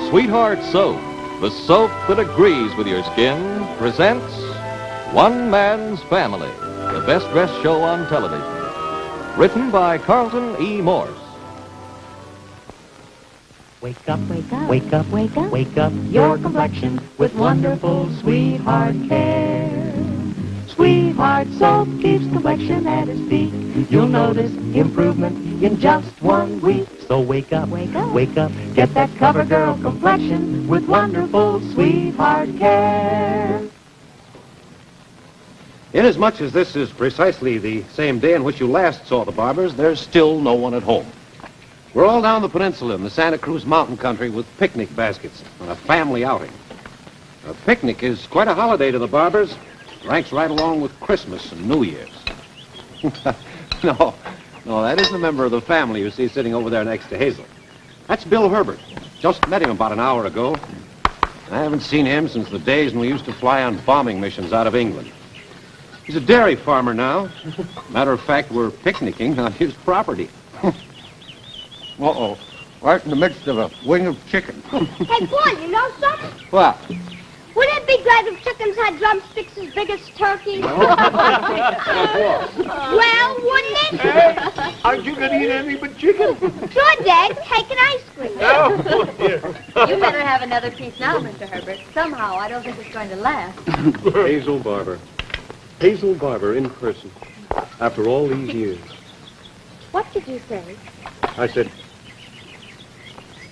Sweetheart Soap, the soap that agrees with your skin, presents One Man's Family, the best-dressed show on television. Written by Carlton E. Morse. Wake up, wake up, wake up, wake up, wake up your complexion with wonderful Sweetheart Care. Sweetheart Soap keeps complexion at its peak. You'll notice improvement in just 1 week. So wake up, wake up, wake up, get that cover girl complexion with wonderful Sweetheart Care. Inasmuch as this is precisely the same day in which you last saw the Barbers, there's still no one at home. We're all down the peninsula in the Santa Cruz mountain country with picnic baskets on a family outing. A picnic is quite a holiday to the Barbers. Ranks right along with Christmas and New Year's. No, that isn't a member of the family you see sitting over there next to Hazel. That's Bill Herbert. Just met him about an hour ago. I haven't seen him since the days when we used to fly on bombing missions out of England. He's a dairy farmer now. Matter of fact, we're picnicking on his property. Uh-oh. Right in the midst of a wing of chicken. Hey, Paul, you know something? What? Wouldn't it be great if chickens had drumsticks as big as turkeys? Oh. Well, wouldn't it? Aren't you going to eat anything but chicken? Good, Dad. Take an ice cream. Oh, dear. You better have another piece now, Mr. Herbert. Somehow, I don't think it's going to last. Hazel Barber. Hazel Barber in person. After all these years. What did you say? I said,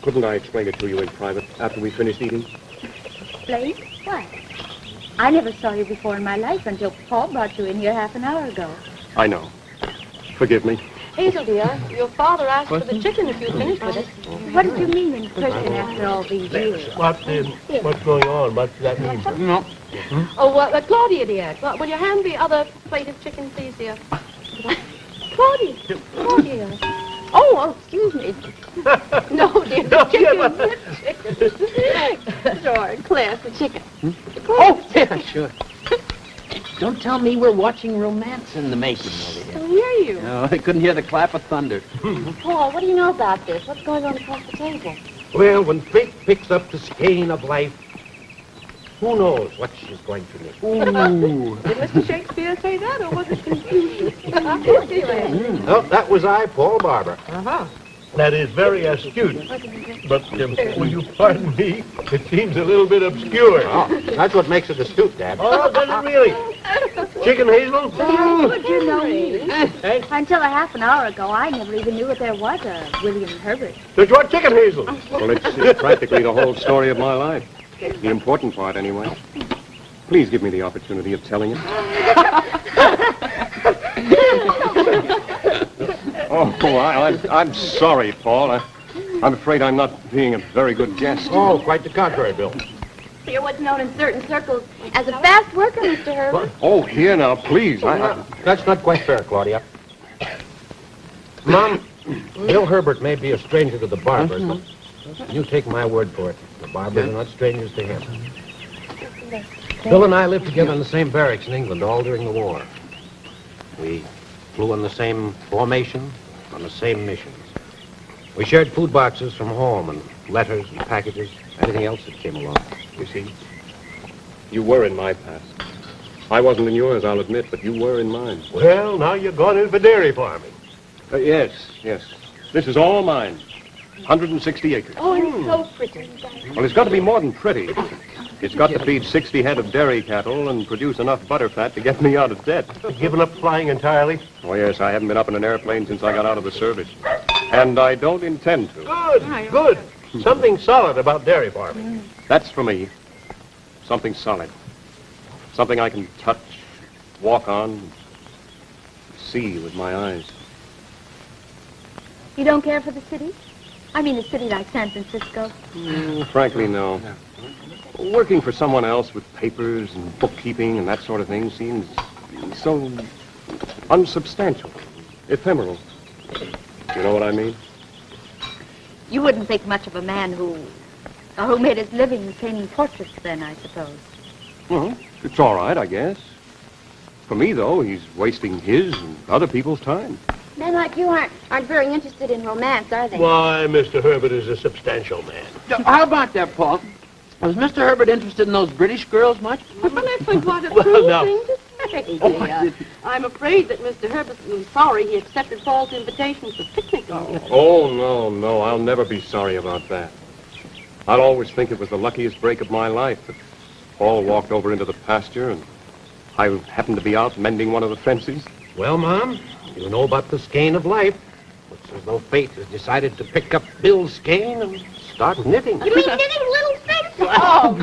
couldn't I explain it to you in private after we finished eating? Explain? What? I never saw you before in my life until Paul brought you in here half an hour ago. I know. Forgive me. Hazel, dear, your father asked for the chicken if you finished with it. What did you mean in person after all these years? What's going on? What does that mean? No. Oh, Claudia, dear, will you hand the other plate of chicken, please, dear? Claudia. Oh, excuse me. No, dear, the chicken. Sure, Claire, the chicken. Oh, yeah, sure. Don't tell me we're watching romance in the making over here. I hear you. No, I couldn't hear the clap of thunder. Paul, what do you know about this? What's going on across the table? Well, when fate picks up the skein of life, who knows what she's going to need. Ooh. Did Mr. Shakespeare say that, or was it Confucius? No, that was I, Paul Barber. Uh-huh. That is very astute. But, will you pardon me? It seems a little bit obscure. Oh, that's what makes it astute, Dad. Oh, does it really? Chicken, Hazel? How would you know me? Until a half an hour ago, I never even knew that there was a William Herbert. Did you want chicken, Hazel? Well, it's practically the whole story of my life. The important part, anyway. Please give me the opportunity of telling it. I'm sorry, Paul. I'm afraid I'm not being a very good guest. Oh, quite the contrary, Bill. You're what's known in certain circles as a fast worker, Mr. Herbert. Oh, here now, please. That's not quite fair, Claudia. Mom, Bill Herbert may be a stranger to the Barbers, but you take my word for it. The Barbers are not strangers to him. Bill and I lived together in the same barracks in England all during the war. We flew in the same formation, on the same missions. We shared food boxes from home and letters and packages, anything else that came along. You see, you were in my past. I wasn't in yours, I'll admit, but you were in mine. Well, now you're gone in for dairy farming. Yes. This is all mine. 160 acres. Oh, it's so pretty. Well, it's got to be more than pretty. It's got to feed 60 head of dairy cattle and produce enough butter fat to get me out of debt. Given up flying entirely? Oh, yes, I haven't been up in an airplane since I got out of the service. And I don't intend to. Good. Something solid about dairy farming. That's for me. Something solid. Something I can touch, walk on, see with my eyes. You don't care for the city? I mean, a city like San Francisco. Frankly, no. Working for someone else with papers and bookkeeping and that sort of thing seems so unsubstantial, ephemeral. You know what I mean? You wouldn't think much of a man who made his living painting portraits then, I suppose. Well, it's all right, I guess. For me, though, he's wasting his and other people's time. Men like you aren't very interested in romance, are they? Why, Mr. Herbert is a substantial man. How about that, Paul? Was Mr. Herbert interested in those British girls much? Philip, what a Well, cruel now- thing to say, dear. I'm afraid that Mr. Herbert is sorry he accepted Paul's invitation to picnic. Oh, no, I'll never be sorry about that. I'd always think it was the luckiest break of my life that Paul walked over into the pasture and I happened to be out mending one of the fences. Well, Mom, you know about the skein of life. Looks as though fate has decided to pick up Bill's skein and start knitting. You mean knitting little fences? Oh,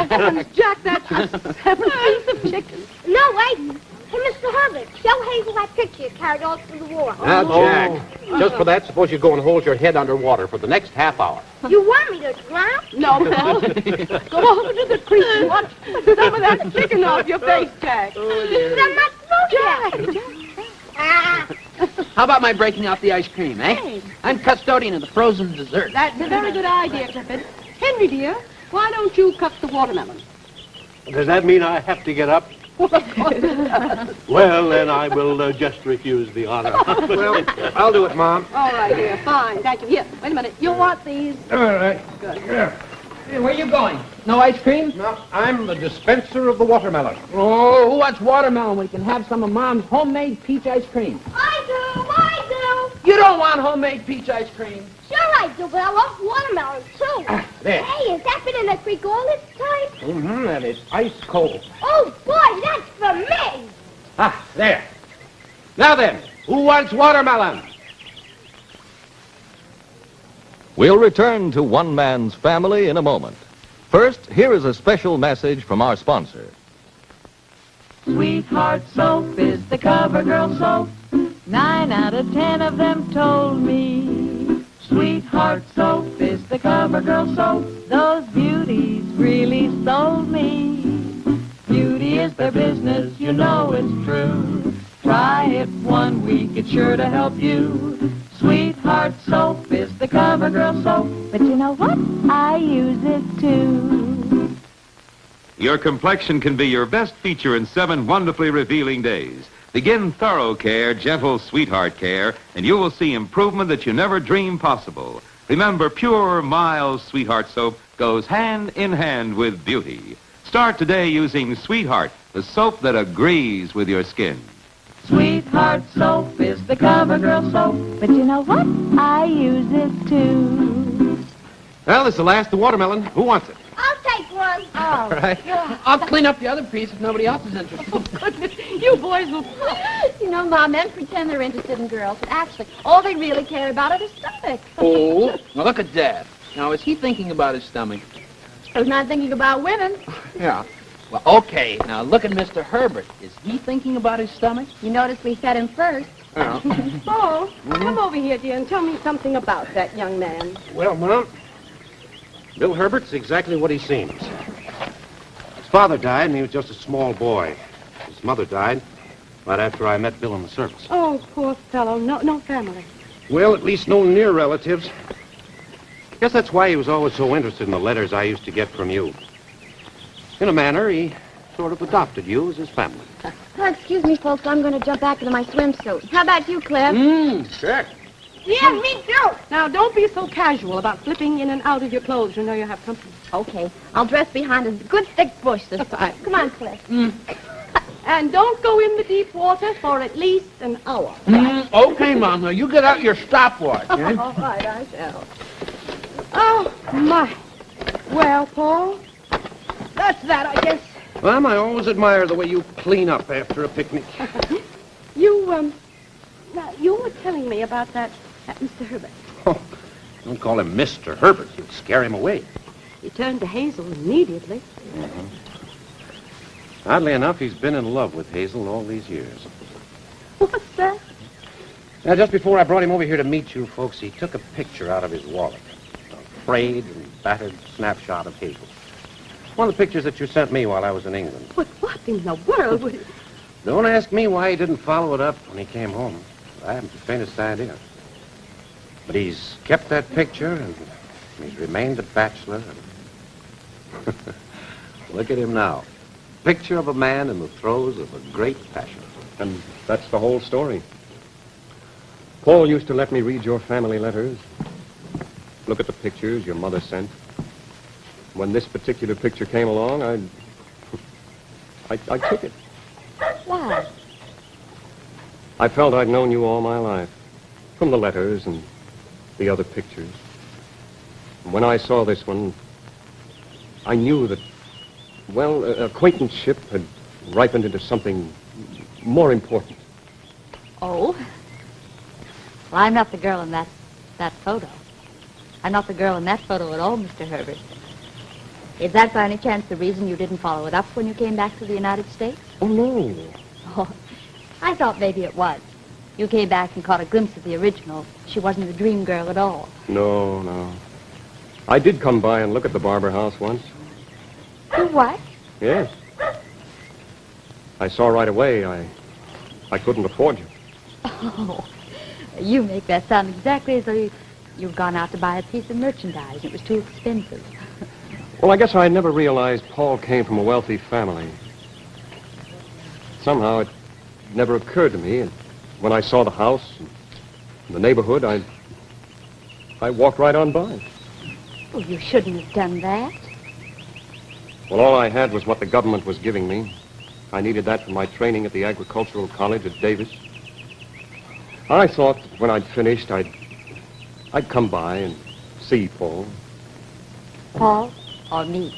heavens, Jack, that's just 7 piece of chicken. No, wait. Hey, Mr. Herbert, show Hazel that picture you carried all through the war. Now, Jack, just for that, suppose you go and hold your head underwater for the next half hour. You want me to drown? No, Paul. Go over to the creek and watch some of that chicken off your face, Jack. But I'm not through yet. Ah, How about my breaking out the ice cream, eh? I'm custodian of the frozen dessert. That's a very good idea, Clifford. Henry, dear, why don't you cut the watermelon? Does that mean I have to get up? Well, of course it does. Well, then I will just refuse the honor. Well, I'll do it, Mom. All right, dear, fine. Thank you. Here, wait a minute. You'll want these. All right. Good. Hey, where you going? No ice cream? No, I'm the dispenser of the watermelon. Oh, who wants watermelon? We can have some of Mom's homemade peach ice cream. I do. You don't want homemade peach ice cream. Sure I do, but I love watermelon, too. There. Hey, has that been in the creek all this time? Mm-hmm, and it's ice cold. Oh, boy, that's for me. Ah, there. Now then, who wants watermelon? We'll return to One Man's Family in a moment. First, here is a special message from our sponsor. Sweetheart soap is the CoverGirl soap. 9 out of 10 of them told me. Sweetheart soap is the CoverGirl soap. Those beauties really sold me. Beauty is their business, you know it's true. Try it 1 week, it's sure to help you. Sweetheart soap is the CoverGirl soap. But you know what? I use it too. Your complexion can be your best feature in 7 wonderfully revealing days. Begin thorough care, gentle sweetheart care, and you will see improvement that you never dreamed possible. Remember, pure, mild sweetheart soap goes hand in hand with beauty. Start today using Sweetheart, the soap that agrees with your skin. Sweetheart soap is the CoverGirl soap. But you know what? I use it too. Well, this is the last of the watermelon. Who wants it? I'll take one. All right. I'll clean up the other piece if nobody else is interested. Goodness, you boys will... You know, Mom, men pretend they're interested in girls, but actually, all they really care about is their stomach. Oh, now look at Dad. Now, is he thinking about his stomach? Who's not thinking about women? Yeah. Well, okay. Now, look at Mr. Herbert. Is he thinking about his stomach? You notice we fed him first. Paul, come over here, dear, and tell me something about that young man. Well, Mom, Bill Herbert's exactly what he seems. His father died, and he was just a small boy. His mother died right after I met Bill in the service. Oh, poor fellow. No family. Well, at least no near relatives. Guess that's why he was always so interested in the letters I used to get from you. In a manner, he sort of adopted you as his family. Oh, excuse me, folks. I'm going to jump back into my swimsuit. How about you, Cliff? Sure. Yeah, me too. Now, don't be so casual about flipping in and out of your clothes. You know you have company. Okay, I'll dress behind a good thick bush this time. Come on, Cliff. And don't go in the deep water for at least an hour. Okay, Mom. Now, you get out your stopwatch, eh? All right, I shall. Oh, my. Well, Paul, that's that, I guess. Mom, I always admire the way you clean up after a picnic. Now, you were telling me about that Mr. Herbert. Oh, don't call him Mr. Herbert. You'd scare him away. He turned to Hazel immediately. Oddly enough, he's been in love with Hazel all these years. What's that? Now, just before I brought him over here to meet you folks, he took a picture out of his wallet. A frayed and battered snapshot of Hazel. One of the pictures that you sent me while I was in England. But what in the world would... Don't ask me why he didn't follow it up when he came home. I haven't the faintest idea. But he's kept that picture, and he's remained a bachelor. And look at him now. Picture of a man in the throes of a great passion. And that's the whole story. Paul used to let me read your family letters. Look at the pictures your mother sent. When this particular picture came along, I took it. Why? I felt I'd known you all my life, from the letters and the other pictures. And when I saw this one, I knew that, well, acquaintanceship had ripened into something more important. Oh? Well, I'm not the girl in that photo. I'm not the girl in that photo at all, Mr. Herbert. Is that by any chance the reason you didn't follow it up when you came back to the United States? Oh, no. Oh, I thought maybe it was. You came back and caught a glimpse of the original. She wasn't the dream girl at all. No. I did come by and look at the Barber house once. You what? Yes. I saw right away I couldn't afford you. Oh, you make that sound exactly as though you'd gone out to buy a piece of merchandise and it was too expensive. Well, I guess I never realized Paul came from a wealthy family. Somehow it never occurred to me, and when I saw the house and the neighborhood, I walked right on by. Well, you shouldn't have done that. Well, all I had was what the government was giving me. I needed that for my training at the agricultural college at Davis. I thought that when I'd finished, I'd come by and see Paul. Paul or me?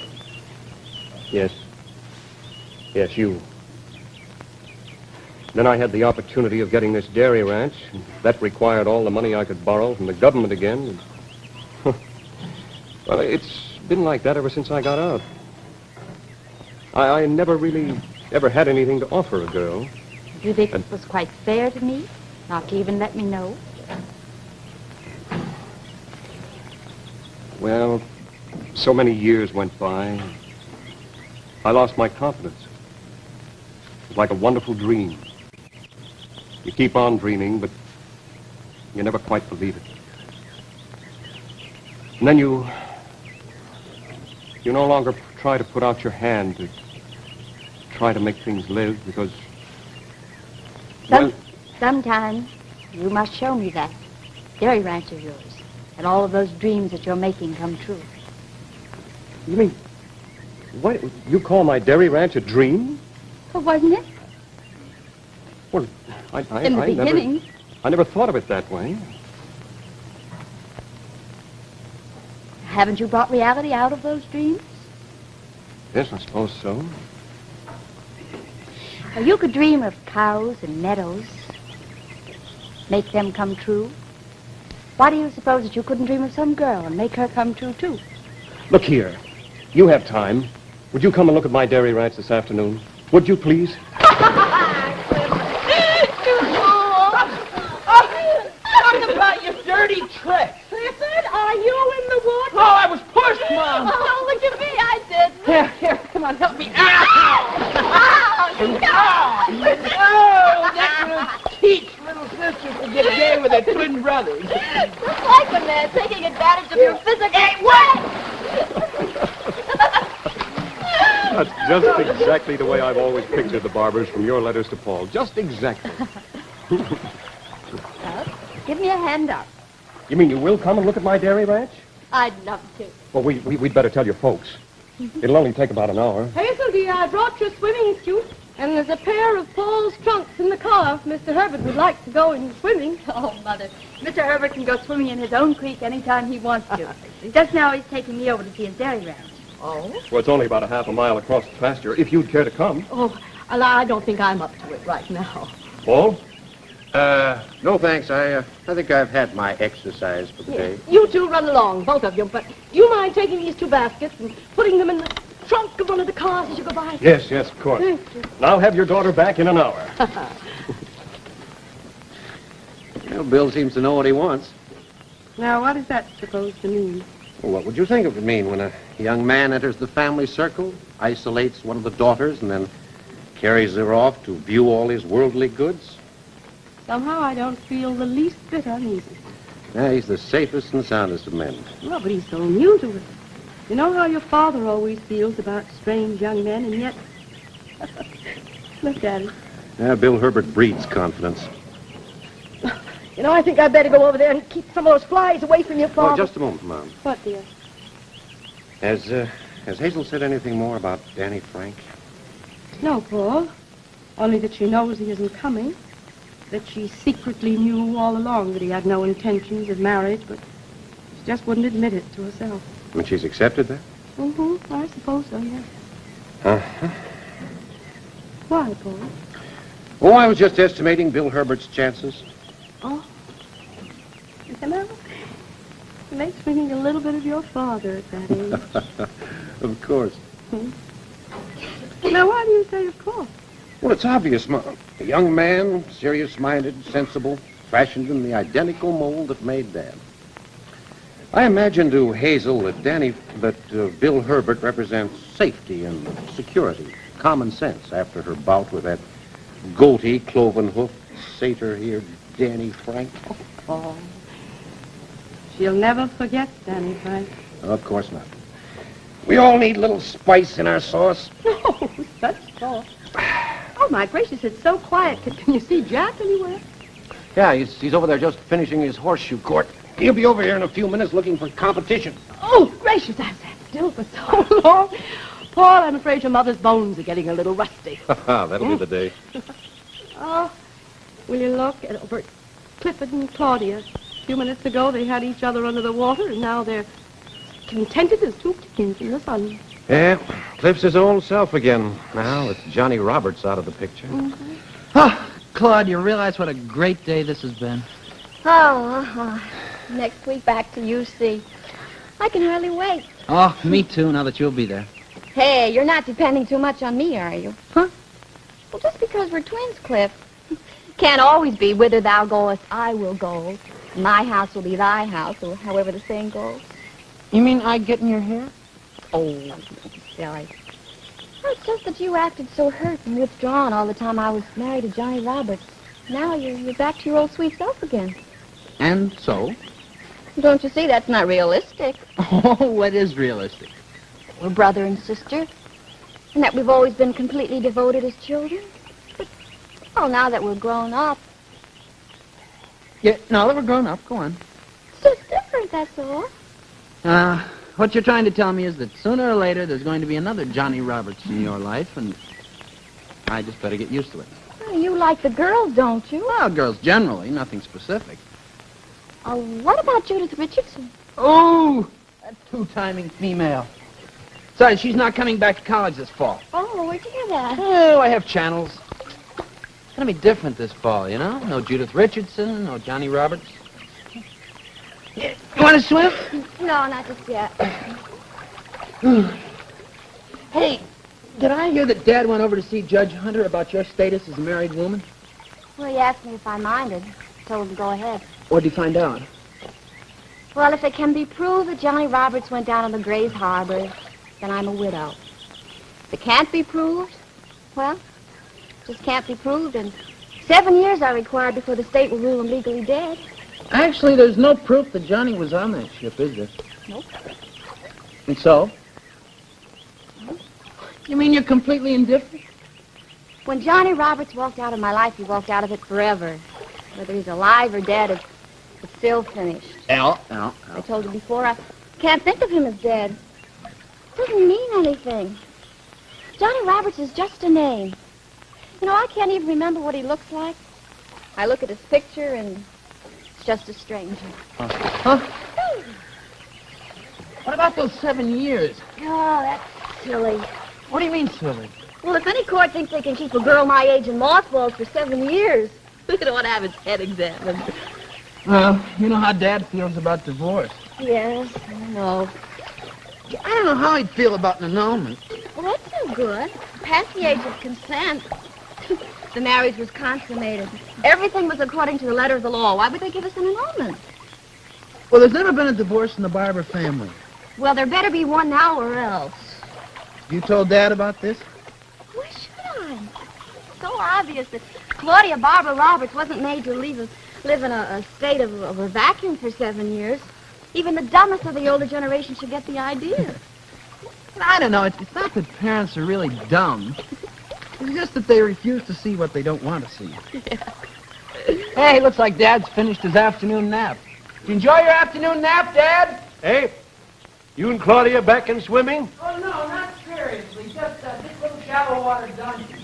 Yes. Yes, you. Then I had the opportunity of getting this dairy ranch. And that required all the money I could borrow from the government again. And well, it's been like that ever since I got out. I never really ever had anything to offer a girl. You think it was quite fair to me not to even let me know? Well, so many years went by. I lost my confidence. It was like a wonderful dream. You keep on dreaming, but you never quite believe it. And then you no longer try to put out your hand to try to make things live because... Sometime you must show me that dairy ranch of yours and all of those dreams that you're making come true. You mean, what, you call my dairy ranch a dream? Well, wasn't it? Well, In the beginning. I never thought of it that way. Haven't you brought reality out of those dreams? Yes, I suppose so. Well, you could dream of cows and meadows, make them come true. Why do you suppose that you couldn't dream of some girl and make her come true, too? Look here. You have time. Would you come and look at my dairy ranch this afternoon? Would you, please? Talk about your dirty tricks. Clifford, are you in the woods? Oh, I was pushed, Mom. Oh, look at me, I did. Here, come on, help me. Ow! Oh, that's going to teach little sisters to get gay with their twin brothers. Just like when they're taking advantage of your physical... Hey, what? That's just exactly the way I've always pictured the Barbers from your letters to Paul. Just exactly. Well, give me a hand up. You mean you will come and look at my dairy ranch? I'd love to. Well, we'd better tell your folks. It'll only take about an hour. Hazel, dear, I brought your swimming suit, and there's a pair of Paul's trunks in the car if Mr. Herbert would like to go in swimming. Oh, Mother, Mr. Herbert can go swimming in his own creek anytime he wants to. Just now he's taking me over to see his dairy ranch. Oh? Well, it's only about a half a mile across the pasture, if you'd care to come. Oh, I don't think I'm up to it right now. Paul? No, thanks. I think I've had my exercise for the day. You two run along, both of you, but do you mind taking these two baskets and putting them in the trunk of one of the cars as you go by? Yes, of course. Thank you. And I'll have your daughter back in an hour. Well, Bill seems to know what he wants. Now, what is that supposed to mean? Well, what would you think it would mean when a young man enters the family circle, isolates one of the daughters, and then carries her off to view all his worldly goods? Somehow I don't feel the least bit uneasy. Yeah, he's the safest and soundest of men. Well, but he's so new to it. You know how your father always feels about strange young men, and yet... Look at him. Yeah, Bill Herbert breeds confidence. You know, I think I'd better go over there and keep some of those flies away from your father. Oh, just a moment, Mom. What, dear? Has Hazel said anything more about Danny Frank? No, Paul. Only that she knows he isn't coming. That she secretly knew all along that he had no intentions of marriage, but she just wouldn't admit it to herself. I mean, she's accepted that? Mm-hmm. I suppose so, yes. Uh-huh. Why, Paul? Oh, I was just estimating Bill Herbert's chances. Oh. You know, it makes me think a little bit of your father at that age. Of course. Now, why do you say of course? Well, it's obvious, Mom. A young man, serious-minded, sensible, fashioned in the identical mold that made Dad. I imagine to Hazel that Bill Herbert represents safety and security, common sense after her bout with that goatee, cloven-hoofed satyr here, Danny Frank. Oh. She'll never forget Danny Frank. Of course not. We all need a little spice in our sauce. No, such sauce. Oh, my gracious, it's so quiet. Can you see Jack anywhere? Yeah, he's over there just finishing his horseshoe court. He'll be over here in a few minutes looking for competition. Oh, gracious, I've sat still for so long. Paul, I'm afraid your mother's bones are getting a little rusty. That'll be the day. Oh, will you look at over at Clifford and Claudia? A few minutes ago, they had each other under the water, and now they're contented as two chickens in the sun. Yeah, Cliff's his own self again. Now it's Johnny Roberts out of the picture. Mm-hmm. Oh, Claude, you realize what a great day this has been? Oh, next week back to UC. I can hardly wait. Oh, me too, now that you'll be there. Hey, you're not depending too much on me, are you? Huh? Well, just because we're twins, Cliff. Can't always be whither thou goest, I will go. My house will be thy house, or however the saying goes. You mean I get in your hair? Oh, silly. Well, it's just that you acted so hurt and withdrawn all the time I was married to Johnny Roberts. Now you're back to your old sweet self again. And so? Don't you see, that's not realistic. Oh, what is realistic? We're brother and sister, and that we've always been completely devoted as children. But, oh, now that we're grown up, Yeah, now that we're grown up, go on. it's just different, that's all. What you're trying to tell me is that sooner or later there's going to be another Johnny Roberts in your life, and I just better get used to it. Well, you like the girls, don't you? Well, girls generally, nothing specific. What about Judith Richardson? Oh, that two-timing female. Besides, she's not coming back to college this fall. Oh, where'd you hear that? Oh, I have channels. It's going to be different this fall, you know? No Judith Richardson, no Johnny Roberts. You want to swim? No, not just yet. Hey, did I hear that Dad went over to see Judge Hunter about your status as a married woman? Well, he asked me if I minded. Told him to go ahead. What'd you find out? Well, if it can be proved that Johnny Roberts went down on the Grays Harbor, then I'm a widow. If it can't be proved, well, just can't be proved, and 7 years are required before the state will rule him legally dead. Actually, there's no proof that Johnny was on that ship, is there? Nope. And so? You mean you're completely indifferent? When Johnny Roberts walked out of my life, he walked out of it forever. Whether he's alive or dead, it's still finished. No. I told you before, I can't think of him as dead. It doesn't mean anything. Johnny Roberts is just a name. You know, I can't even remember what he looks like. I look at his picture and it's just a stranger. Huh? What about those 7 years? Oh, that's silly. What do you mean, silly? Well, if any court thinks they can keep a girl my age in mothballs for 7 years, it ought to have its head examined. Well, you know how Dad feels about divorce. Yes, I know. I don't know how he'd feel about an annulment. Well, that's no good. Past the age of consent. The marriage was consummated. Everything was according to the letter of the law. Why would they give us an annulment? Well, there's never been a divorce in the Barber family. Well, there better be one now or else. You told Dad about this? Why should I? It's so obvious that Claudia Barbara Roberts wasn't made to live in a state of a vacuum for 7 years. Even the dumbest of the older generation should get the idea. I don't know. It's not that parents are really dumb. It's just that they refuse to see what they don't want to see. Yeah. Hey, looks like Dad's finished his afternoon nap. Did you enjoy your afternoon nap, Dad? Hey, you and Claudia back in swimming? Oh, no, not seriously. Just this little shallow water dungeon.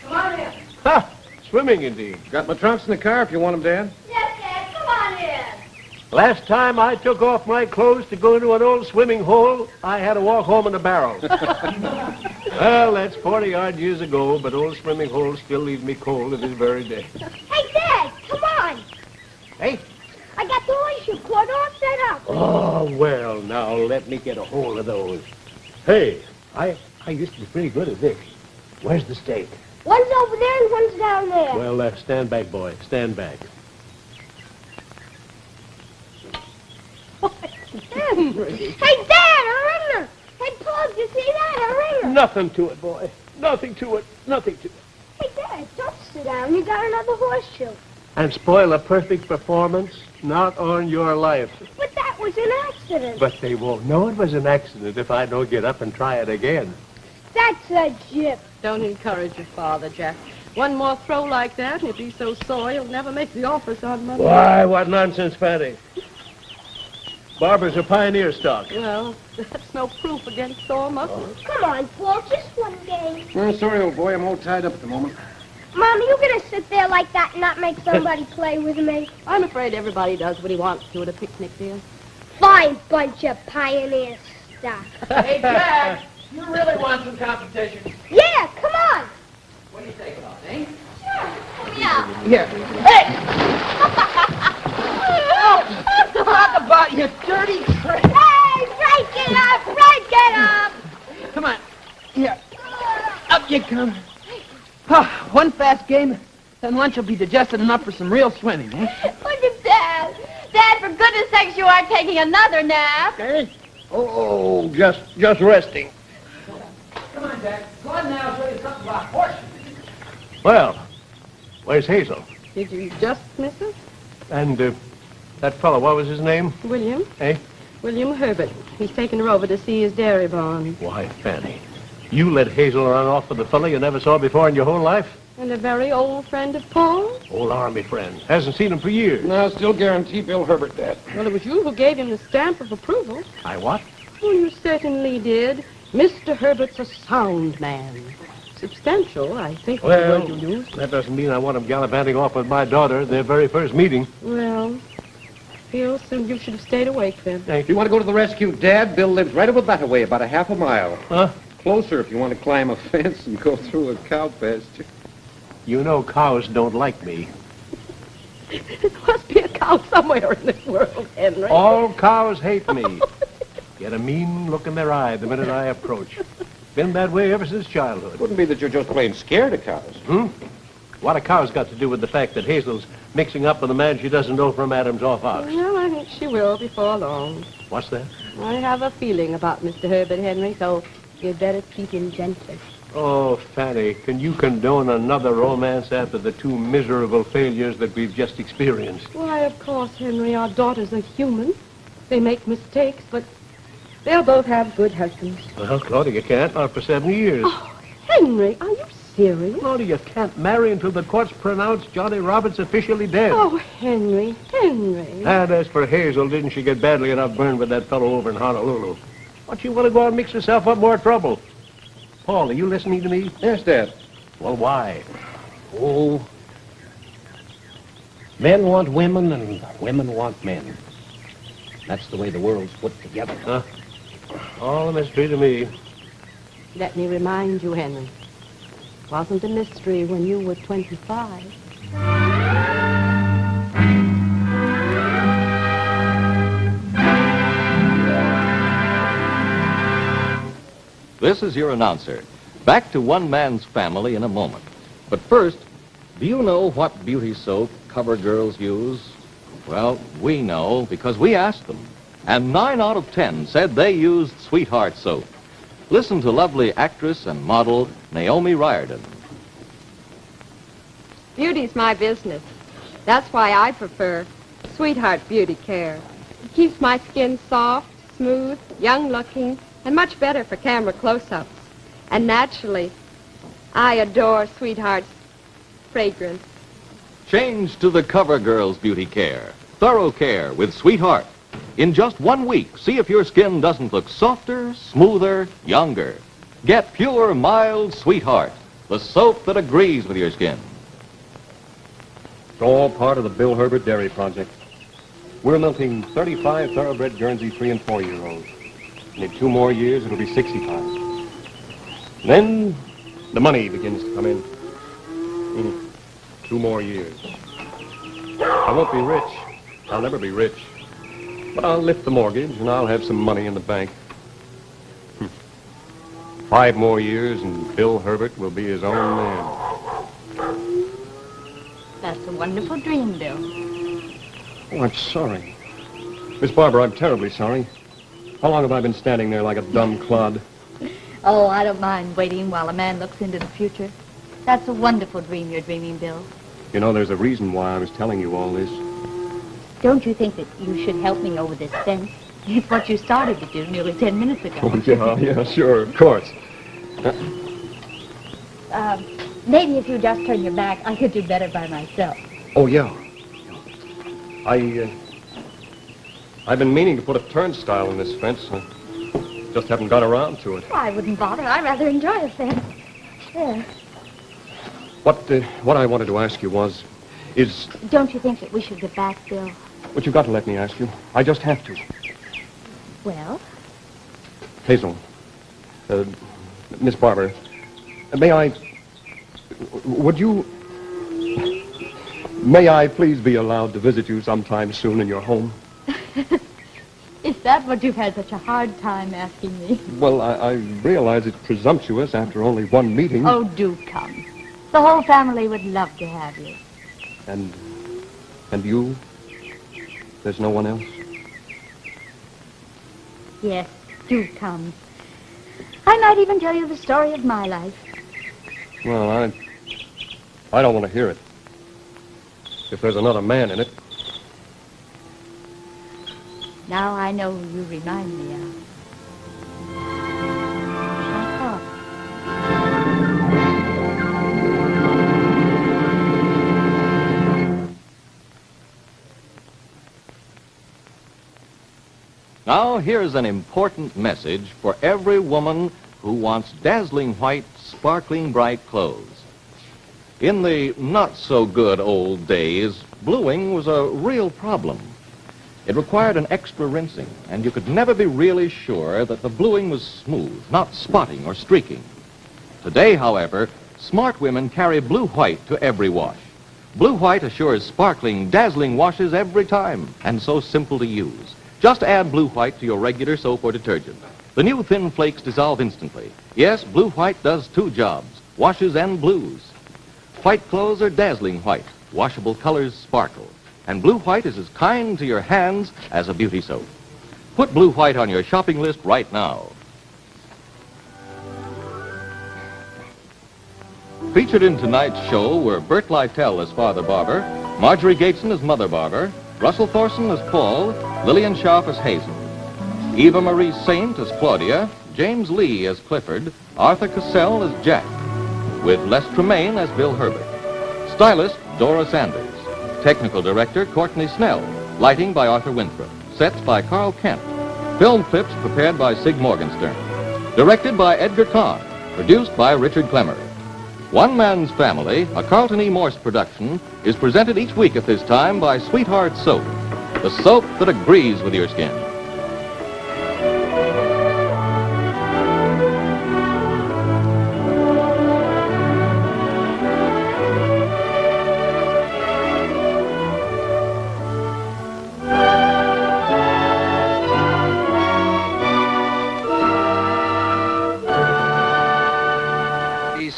Come on in. Ha! Swimming indeed. Got my trunks in the car if you want them, Dad. Yes, Dad, come on in. Last time I took off my clothes to go into an old swimming hole, I had to walk home in a barrel. Well, that's 40-odd years ago, but old swimming holes still leave me cold to this very day. Hey, Dad, come on. Hey. I got the horseshoe cord all set up. Oh, well, now let me get a hold of those. Hey, I used to be pretty good at this. Where's the stake? One's over there and one's down there. Well, stand back, boy. Stand back. Hey, Dad, a ringer. Hey, Paul, did you see that? A ringer. Nothing to it, boy. Nothing to it. Nothing to it. Hey, Dad, don't sit down. You got another horseshoe. And spoil a perfect performance? Not on your life. But that was an accident. But they won't know it was an accident if I don't get up and try it again. That's a jip. Don't encourage your father, Jack. One more throw like that, and he'll be so sore he'll never make the office on Monday. Why, what nonsense, Fatty. Barbers are pioneer stock. Well, that's no proof against sore muscles. Come on, Paul, just one game. Sorry, old boy. I'm all tied up at the moment. Mom, are you going to sit there like that and not make somebody play with me? I'm afraid everybody does what he wants to at a picnic, dear. Fine bunch of pioneer stock. Hey, Jack, you really want some competition? Yeah, come on. What do you take it on, eh? Yeah. Here. Hey! Talk about your dirty trick. Hey, break it up, break it up. Come on. Here. Up you come. Oh, one fast game, then lunch will be digested enough for some real swimming, eh? Look at Dad. Dad, for goodness sakes, you aren't taking another nap. Hey? Oh, just resting. Come on, Jack. Go on now, I'll show you something about horses. Well, where's Hazel? Did you just miss her? And that fellow, what was his name? William? Eh? William Herbert. He's taken her over to see his dairy barn. Why, Fanny, you let Hazel run off with a fellow you never saw before in your whole life? And a very old friend of Paul's? Old army friend. Hasn't seen him for years. No, still guarantee Bill Herbert, Dad. Well, it was you who gave him the stamp of approval. I what? Well, you certainly did. Mr. Herbert's a sound man. Substantial, I think, was the Well, word you used. that doesn't mean I want him gallivanting off with my daughter their very first meeting. Well, feels so you should have stayed awake then. If you want to go to the rescue, Dad, Bill lives right over that way, about a half a mile. Huh? Closer if you want to climb a fence and go through a cow pasture. You know cows don't like me. There must be a cow somewhere in this world, Henry. All cows hate me. Get a mean look in their eye the minute I approach. Been that way ever since childhood. Wouldn't be that you're just plain scared of cows. What a cow's got to do with the fact that Hazel's mixing up with a man she doesn't know from Adam's off ox? Well, I think she will before long. What's that? I have a feeling about Mr. Herbert, Henry, so you'd better treat him gently. Oh, Fanny, can you condone another romance after the two miserable failures that we've just experienced? Why, of course, Henry, our daughters are human. They make mistakes, but they'll both have good husbands. Well, Claudia can't, not for 7 years. Oh, Henry, are you serious? Claudia can't marry until the courts pronounce Johnny Roberts officially dead. Oh, Henry, Henry. And as for Hazel, didn't she get badly enough burned with that fellow over in Honolulu? Don't you want to go out and mix yourself up more trouble? Paul, are you listening to me? Yes, Dad. Well, why? Oh, men want women and women want men. That's the way the world's put together. Huh? All a mystery to me. Let me remind you, Henry. It wasn't a mystery when you were 25. This is your announcer. Back to One Man's Family in a moment. But first, do you know what beauty soap cover girls use? Well, we know because we asked them. And 9 out of 10 said they used Sweetheart soap. Listen to lovely actress and model Naomi Riordan. Beauty's my business. That's why I prefer Sweetheart Beauty Care. It keeps my skin soft, smooth, young-looking, and much better for camera close-ups. And naturally, I adore Sweetheart's fragrance. Change to the CoverGirl's Beauty Care. Thorough care with Sweetheart. In just 1 week, see if your skin doesn't look softer, smoother, younger. Get pure, mild Sweetheart, the soap that agrees with your skin. It's all part of the Bill Herbert Dairy Project. We're milking 35 thoroughbred Guernsey 3- and 4-year-olds. And in 2 more years, it'll be 65. Then the money begins to come in. 2 more years. I won't be rich. I'll never be rich. But I'll lift the mortgage, and I'll have some money in the bank. 5 more years, and Bill Herbert will be his own man. That's a wonderful dream, Bill. Oh, I'm sorry. Miss Barber, I'm terribly sorry. How long have I been standing there like a dumb clod? Oh, I don't mind waiting while a man looks into the future. That's a wonderful dream you're dreaming, Bill. You know, there's a reason why I was telling you all this. Don't you think that you should help me over this fence? It's what you started to do nearly 10 minutes ago. Oh, yeah, sure, of course. Maybe if you just turn your back, I could do better by myself. Oh, yeah. I've been meaning to put a turnstile in this fence. I just haven't got around to it. Well, I wouldn't bother. I rather enjoy a fence. There. What I wanted to ask you is... Don't you think that we should get back, Bill? But you've got to let me ask you. I just have to. Well? Hazel, Miss Barber, may I please be allowed to visit you sometime soon in your home? Is that what you've had such a hard time asking me? Well, I realize it's presumptuous after only 1 meeting. Oh, do come. The whole family would love to have you. And you? There's no one else? Yes, do come. I might even tell you the story of my life. Well, I don't want to hear it. If there's another man in it. Now I know who you remind me of. I thought. Now, here's an important message for every woman who wants dazzling white, sparkling bright clothes. In the not-so-good old days, bluing was a real problem. It required an extra rinsing, and you could never be really sure that the bluing was smooth, not spotting or streaking. Today, however, smart women carry Blue White to every wash. Blue White assures sparkling, dazzling washes every time, and so simple to use. Just add Blue White to your regular soap or detergent. The new thin flakes dissolve instantly. Yes, Blue White does 2 jobs, washes and blues. White clothes are dazzling white. Washable colors sparkle. And Blue White is as kind to your hands as a beauty soap. Put Blue White on your shopping list right now. Featured in tonight's show were Bert Lytell as Father Barber, Marjorie Gateson as Mother Barber, Russell Thorson as Paul, Lillian Schaff as Hazel, Eva Marie Saint as Claudia, James Lee as Clifford, Arthur Cassell as Jack, with Les Tremaine as Bill Herbert. Stylist, Dora Sanders. Technical Director, Courtney Snell. Lighting by Arthur Winthrop. Sets by Carl Kent. Film clips prepared by Sig Morgenstern. Directed by Edgar Kahn. Produced by Richard Clemmer. One Man's Family, a Carlton E. Morse production, is presented each week at this time by Sweetheart Soap, the soap that agrees with your skin.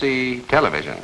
ABC Television.